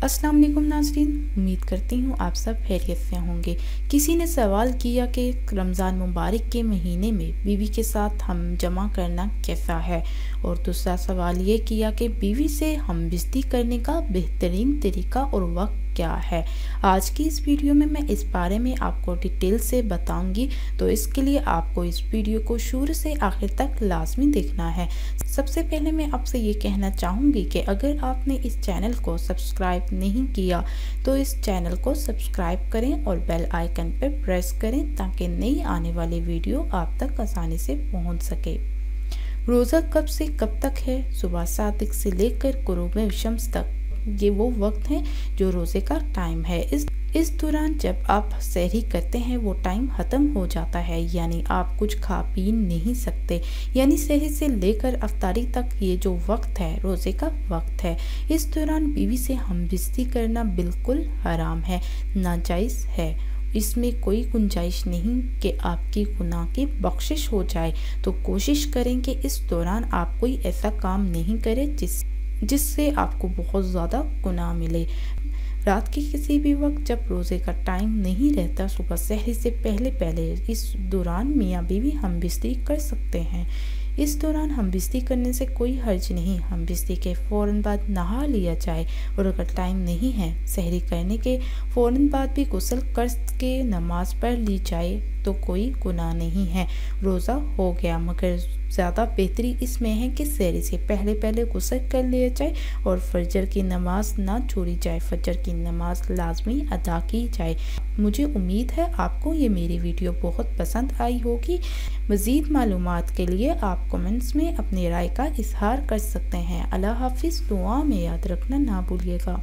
अस्सलाम वालेकुम नाज़रीन, उम्मीद करती हूँ आप सब खैरियत से होंगे। किसी ने सवाल किया कि रमज़ान मुबारक के महीने में बीवी के साथ हम जमा करना कैसा है, और दूसरा सवाल ये किया कि बीवी से हम बिस्ती करने का बेहतरीन तरीका और वक्त क्या है। आज की इस वीडियो में मैं इस बारे में आपको डिटेल से बताऊंगी, तो इसके लिए आपको इस वीडियो को शुरू से आखिर तक लाजमी देखना है। सबसे पहले मैं आपसे ये कहना चाहूँगी कि अगर आपने इस चैनल को सब्सक्राइब नहीं किया तो इस चैनल को सब्सक्राइब करें और बेल आइकन पर प्रेस करें ताकि नई आने वाली वीडियो आप तक आसानी से पहुंच सके। रोज़ा कब से कब तक है? सुबह सादिक से लेकर गुरूब शम्स तक, ये वो वक्त है जो रोज़े का टाइम है। इस दौरान जब आप सहरी करते हैं वो टाइम ख़त्म हो जाता है, यानी आप कुछ खा पी नहीं सकते। यानी सहरी से लेकर अफ्तारी तक ये जो वक्त है रोज़े का वक्त है। इस दौरान बीवी से हमबिस्ती करना बिल्कुल हराम है, नाजायज़ है। इसमें कोई गुंजाइश नहीं कि आपकी गुनाह की बख्शिश हो जाए। तो कोशिश करें कि इस दौरान आप कोई ऐसा काम नहीं करें जिससे आपको बहुत ज़्यादा गुनाह मिले। रात के किसी भी वक्त जब रोज़े का टाइम नहीं रहता, सुबह सहरी से पहले इस दौरान मियाँ बीवी हमबिस्ती कर सकते हैं। इस दौरान हमबिस्ती करने से कोई हर्ज नहीं। हमबिस्ती के फ़ौरन बाद नहा लिया जाए, और अगर टाइम नहीं है सहरी करने के फ़ौरन बाद भी गुस्ल करके नमाज पढ़ ली जाए तो कोई गुनाह नहीं है, रोज़ा हो गया। मगर ज़्यादा बेहतरी इसमें है कि सहरी से पहले गुस्ल कर लिया जाए और फजर की नमाज ना छोड़ी जाए। फजर की नमाज लाजमी अदा की जाए। मुझे उम्मीद है आपको ये मेरी वीडियो बहुत पसंद आई होगी। मज़ीद मालूमात के लिए आप कमेंट्स में अपनी राय का इजहार कर सकते हैं। अल्लाह हाफिज़। दुआ में याद रखना ना भूलिएगा।